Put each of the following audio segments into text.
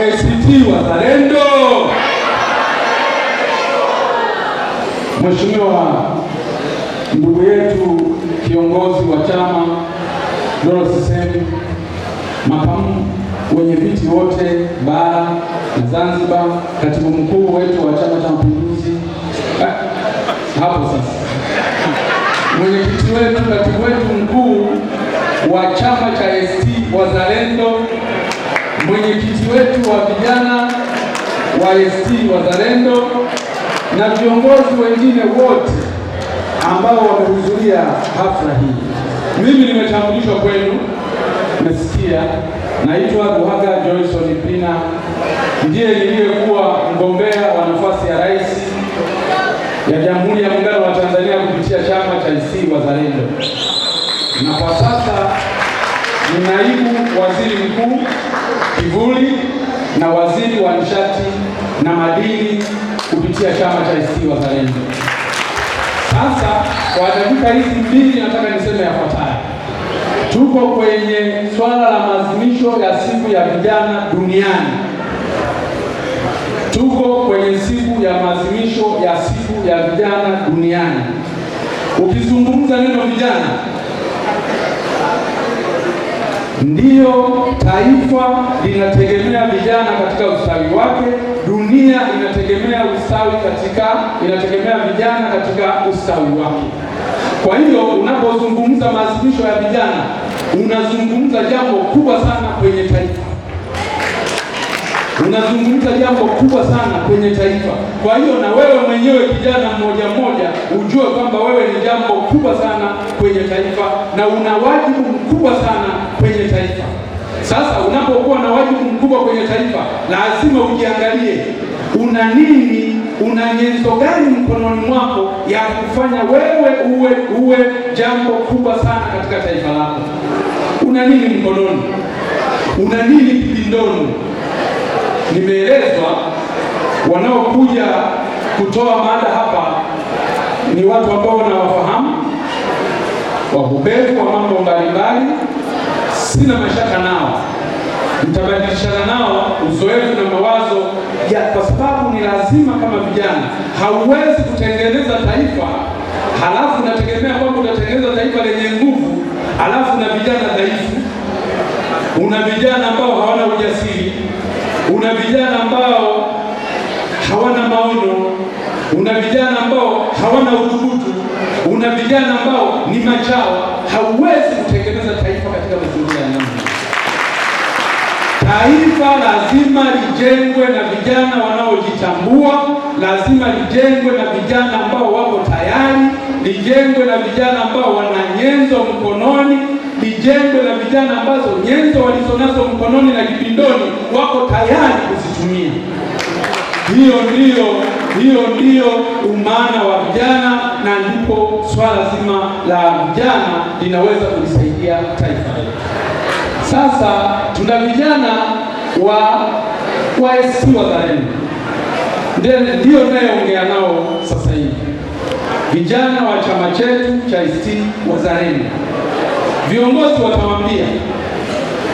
ACT Wazalendo. Mheshimiwa ndugu yetu kiongozi wa chama Dorothy Semi, makamu wenye viti wote bara na Zanzibar, katibu mkuu wetu wa Chama cha Mapinduzi hapo sasa, mwenyekiti wetu, katibu wetu mkuu wa chama cha ACT Wazalendo, mwenyekiti wetu wa vijana wa ACT Wazalendo na viongozi wengine wote ambao wamehudhuria hafla hii. Mimi nimetambulishwa kwenu, mmesikia. Naitwa Luhaga Joyson Mpina, ndiye niliyekuwa mgombea wa nafasi ya rais ya Jamhuri ya Muungano wa Tanzania kupitia chama cha ACT Wazalendo, na kwa sasa ni naibu waziri mkuu kivuli na waziri wa nishati na madini kupitia chama cha ACT Wazalendo. Sasa kwa dakika hizi mbili nataka niseme yafuatayo. Tuko kwenye swala la maadhimisho ya siku ya vijana duniani. Tuko kwenye siku ya maadhimisho ya siku ya vijana duniani. Ukizungumza neno vijana, ndiyo taifa linategemea vijana katika ustawi wake, dunia inategemea vijana katika ustawi wake. Kwa hiyo unapozungumza maadhimisho ya vijana, unazungumza jambo kubwa sana kwenye taifa. Unazungumza jambo kubwa sana kwenye taifa. Kwa hiyo na wewe mwenyewe kijana mmoja mmoja ujue kwamba wewe ni jambo kubwa sana kwenye taifa na una wajibu mkubwa sana kwenye taifa. Sasa unapokuwa na wajibu mkubwa kwenye taifa, lazima ujiangalie una nini, una nyenzo gani mkononi mwako ya kufanya wewe uwe jambo kubwa sana katika taifa lako. Una nini mkononi? Una nini kibindoni? Nimeelezwa wanaokuja kutoa mada hapa ni watu ambao wanawafahamu, wabobevu wa mambo mbalimbali. Sina mashaka nao, nitabadilishana nao uzoefu na mawazo kwa sababu ni lazima kama vijana. Hauwezi kutengeneza taifa halafu unategemea kwamba utatengeneza taifa lenye nguvu halafu na vijana dhaifu. Una vijana ambao hawana ujasiri, una vijana ambao hawana maono, una vijana ambao hawana udhubutu, una vijana ambao ni machawa. Hauwezi kutengeneza taifa katika mazingira ya namna. Taifa lazima lijengwe na vijana wanaojitambua, lazima lijengwe na vijana ambao wako tayari, lijengwe na vijana ambao wana nyenzo mkononi, lijengwe na vijana ambazo nyenzo walizonazo mkononi na kibindoni wako tayari kuzitumia. Hiyo ndiyo umaana wa vijana, na ndipo swala zima la vijana linaweza kulisaidia taifa. Sasa tuna vijana wa ACT Wazalendo, ndio nayeongea nao sasa hivi, vijana wa chama chetu cha ACT Wazalendo. Viongozi watawaambia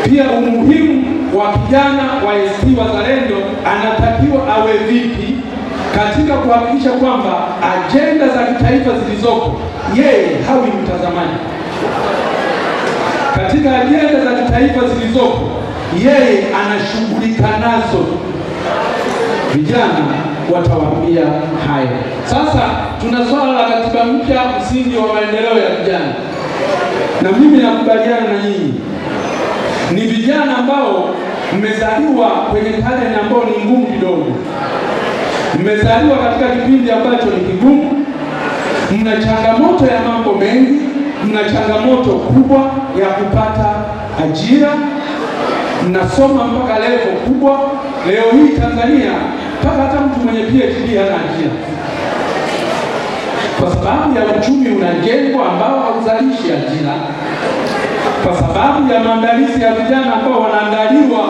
pia umuhimu wa kijana wa ACT Wazalendo anatakiwa awe vipi katika kuhakikisha kwamba ajenda za kitaifa zilizoko yeye hawi mtazamaji. Katika ajenda za kitaifa zilizoko yeye anashughulika nazo. Vijana watawaambia hayo. Sasa tuna swala la katiba mpya, msingi wa maendeleo ya vijana, na mimi nakubaliana na nyinyi. Ni vijana ambao mmezaliwa kwenye karne ambayo ni ngumu kidogo, mmezaliwa katika kipindi ambacho ni kigumu, mna changamoto ya mambo mengi, mna changamoto kubwa ya kupata ajira, mnasoma mpaka level kubwa. Leo hii Tanzania mpaka hata mtu mwenye PhD hana ajira kwa sababu ya uchumi unajengwa ambao hauzalishi ajira, kwa sababu ya maandalizi ya vijana ambao wanaandaliwa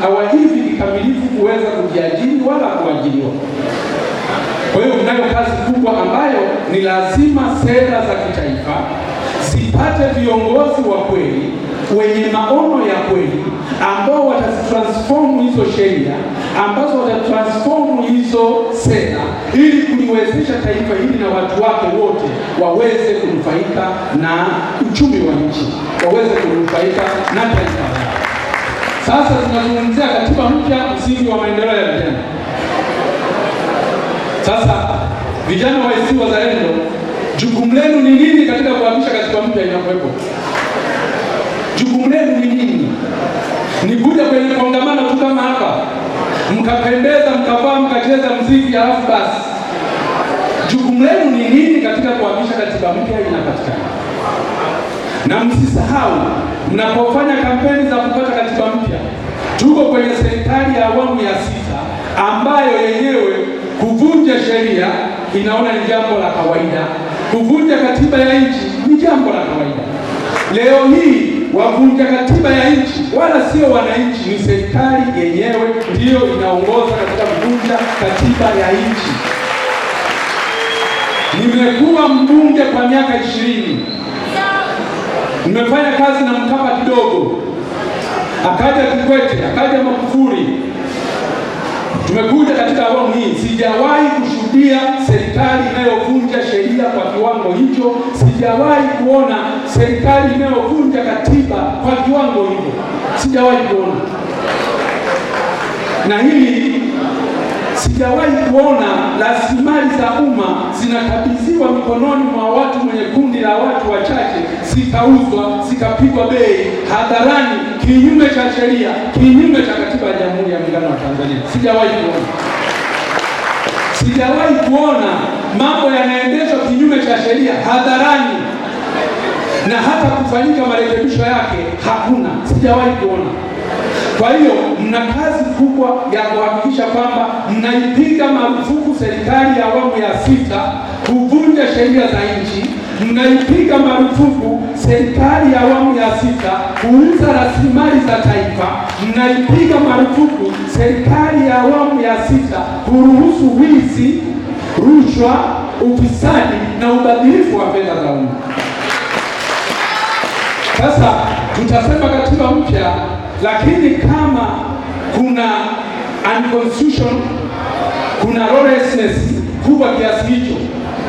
hawajivi kikamilifu kuweza kujiajiri wala kuajiriwa. Kwa hiyo kunayo kazi kubwa ambayo ni lazima sera za kitaifa zipate viongozi wa kweli wenye maono ya kweli, ambao watatransform hizo sheria, ambazo watatransform hizo sera, ili kuliwezesha taifa hili na watu wake wote waweze kunufaika na uchumi wa nchi, waweze kunufaika na taifa lao. Sasa tunazungumzia katiba mpya, msingi wa maendeleo ya vijana. Sasa vijana wa ACT Wazalendo, jukumu lenu ni nini katika kuhakikisha katiba mpya inakuwepo? Jukumu lenu ni nini? Ni kuja kwenye kongamano tu kama hapa, mkapendeza, mkavaa, mkacheza muziki halafu basi? Jukumu lenu ni nini katika kuhakikisha katiba mpya inapatikana? Na msisahau, mnapofanya kampeni za kupata katiba mpya, tuko kwenye serikali ya awamu ya 6 ambayo yenyewe kuvunja sheria inaona ni jambo la kawaida. Kuvunja katiba ya nchi ni jambo la kawaida. Leo hii wavunja katiba ya nchi wala sio wananchi, ni serikali yenyewe ndiyo inaongoza katika kuvunja katiba ya nchi. Nimekuwa mbunge kwa miaka 20. Nimefanya kazi na Mkapa kidogo, akaja Kikwete, akaja Magufuli. Tumekuja katika awamu hii, sijawahi kushuhudia serikali inayovunja sheria kwa kiwango hicho. Sijawahi kuona serikali inayovunja katiba kwa kiwango hicho, sijawahi kuona. Na hili sijawahi kuona rasilimali za umma zinakabidhiwa mikononi mwa watu mwenye kundi la watu wachache, zikauzwa, zikapigwa bei hadharani, kinyume cha sheria, kinyume cha katiba ya Jamhuri ya Muungano wa Tanzania. Sijawahi kuona. Sijawahi kuona mambo yanaendeshwa kinyume cha sheria hadharani, na hata kufanyika marekebisho yake hakuna. Sijawahi kuona. Kwa hiyo mna kazi kubwa ya kuhakikisha kwamba mnaipiga marufuku serikali ya awamu ya 6 kuvunja sheria za nchi. Mnaipiga marufuku serikali ya awamu ya 6 kuuza rasilimali za taifa. Mnaipiga marufuku serikali ya awamu ya 6 kuruhusu wizi, rushwa, ufisadi na ubadhirifu wa fedha za umma. Sasa tutasema katiba mpya, lakini kama kuna unconstitution, kuna lawlessness kubwa kiasi hicho,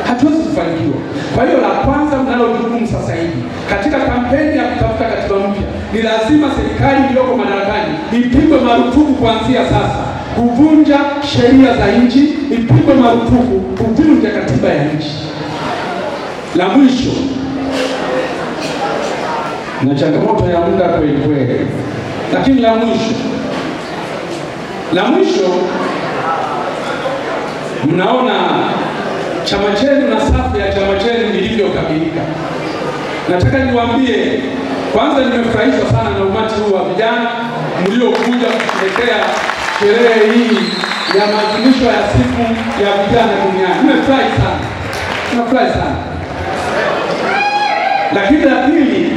hatuwezi kufanikiwa. Kwa hiyo la kwanza mnalo jukumu sasa hivi katika kampeni ya kutafuta katiba mpya, ni lazima serikali iliyoko madarakani ipigwe marufuku kuanzia sasa kuvunja sheria za nchi, ipigwe marufuku kuvunja katiba ya nchi. La mwisho, na changamoto ya muda kweli kweli, lakini la mwisho, mnaona chama chenu na safu ya chama chenu ilivyokamilika. Nataka niwaambie, kwanza nimefurahishwa sana na umati huu wa vijana mliokuja kutuletea sherehe hii ya maadhimisho ya siku ya vijana duniani. Nimefurahi sana. Lakini la pili,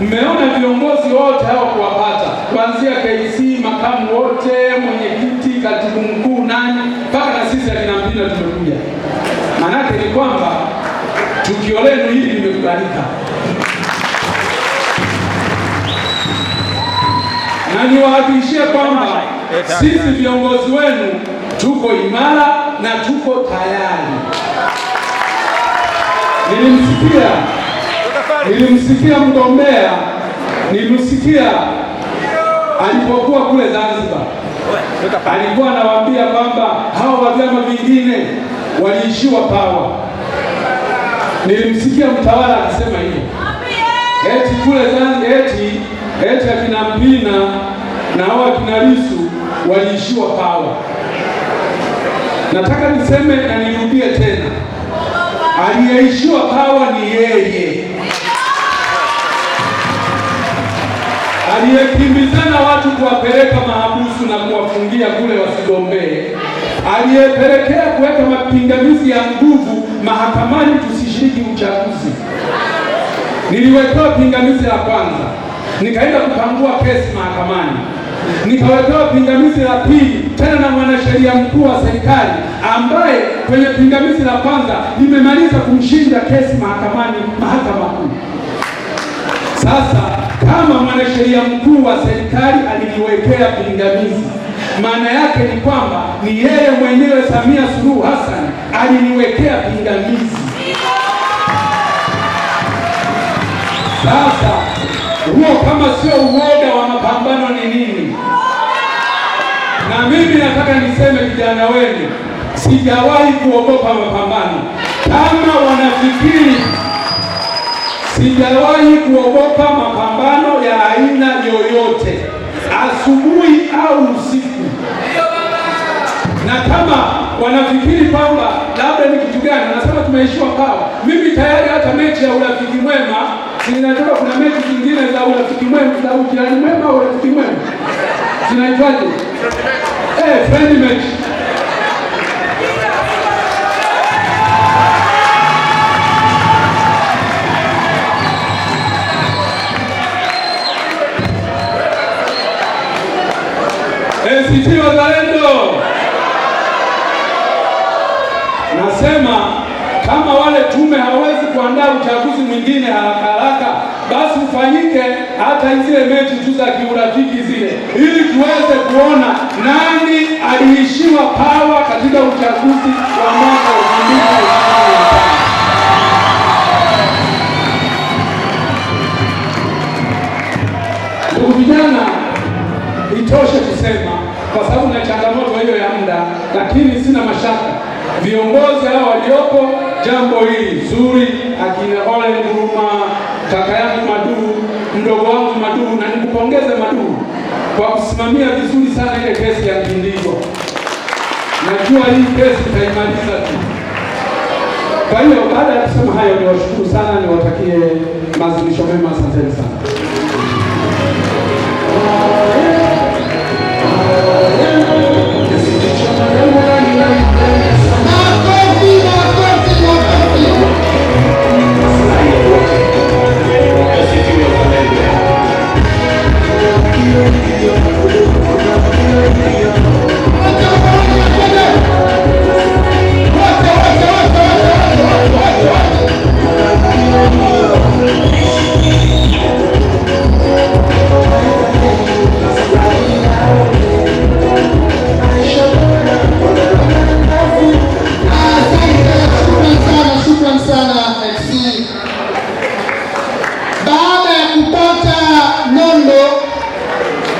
mmeona viongozi wote hao kuwapata, kuanzia KC, makamu wote, mwenyekiti, katibu mkuu, nani, mpaka na sisi akina Mpina tumekuja. Maanake ni kwamba tukio lenu hili limekubalika. Na niwahakikishie kwamba sisi viongozi wenu tuko imara na tuko tayari. Nilimsikia mgombea, nilimsikia alipokuwa kule Zanzibar, alikuwa anawaambia kwamba hao wa vyama vingine waliishiwa power. Nilimsikia mtawala akisema hivyo, eti kule Zanzibar, eti akina Mpina na hao akina Lissu waliishiwa power. Nataka niseme na nirudie tena, aliyeishiwa power ni yeye. Aliyekimbizana watu kuwapeleka mahabusu na kuwafungia kule wasigombee, aliyepelekea kuweka mapingamizi ya nguvu mahakamani tusishiriki uchaguzi. Niliwekewa pingamizi la kwanza, nikaenda kupangua kesi mahakamani. Nikawekewa pingamizi la pili tena na mwanasheria mkuu wa serikali, ambaye kwenye pingamizi la kwanza nimemaliza kumshinda kesi mahakamani, mahakama kuu. Sasa kama mwanasheria mkuu wa serikali aliniwekea pingamizi, maana yake ni kwamba ni yeye mwenyewe Samia Suluhu Hassan aliniwekea pingamizi. Sasa huo kama sio uoga wa mapambano ni nini? Na mimi nataka niseme vijana wenu, sijawahi kuogopa mapambano. Kama wanafikiri sijawahi kuogopa mapambano ya aina yoyote, asubuhi au usiku. Na kama wanafikiri kwamba labda ni kitu gani, nasema tumeishiwa pawa. Mimi tayari hata mechi ya urafiki mwema, sinatoka kuna mechi zingine za urafiki mwema, za ujirani mwema au urafiki mwema, zinaitwaje? Friendly match. ACT Wazalendo, nasema kama wale tume hawezi kuandaa uchaguzi mwingine haraka, basi ufanyike hata zile mechi tu za kiurafiki zile, ili tuweze kuona nani aliishiwa pawa katika uchaguzi wa mwaka 2025. Ndugu vijana, itoshe kusema kwa sababu na changamoto hiyo ya muda, lakini sina mashaka viongozi hao waliopo jambo hili zuri, akina Ole Nguruma, kaka yangu Madu, mdogo wangu Madu, na nikupongeze Madu kwa kusimamia vizuri sana ile kesi ya Kindiko. Najua hii kesi itaimaliza tu. Kwa hiyo baada ya kusema hayo, niwashukuru sana, niwatakie maadhimisho mema. Asanteni sana.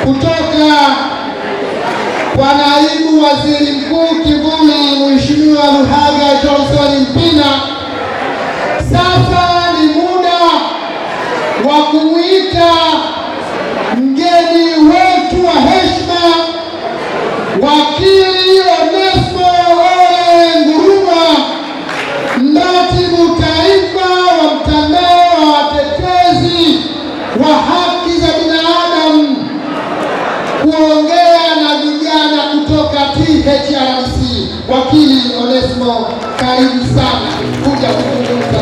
Kutoka kwa naibu waziri mkuu kivuli Mheshimiwa Luhaga Johnson Mpina, sasa ni muda wa kumwita mgeni wetu wa heshima, wakili Onesmo Ole Nguruma, mratibu taifa wa mtandao wa watetezi wa haki za binadamu, kuongea na vijana kutoka THRC. Wakili Onesmo, karibu sana kuja kuzungumza.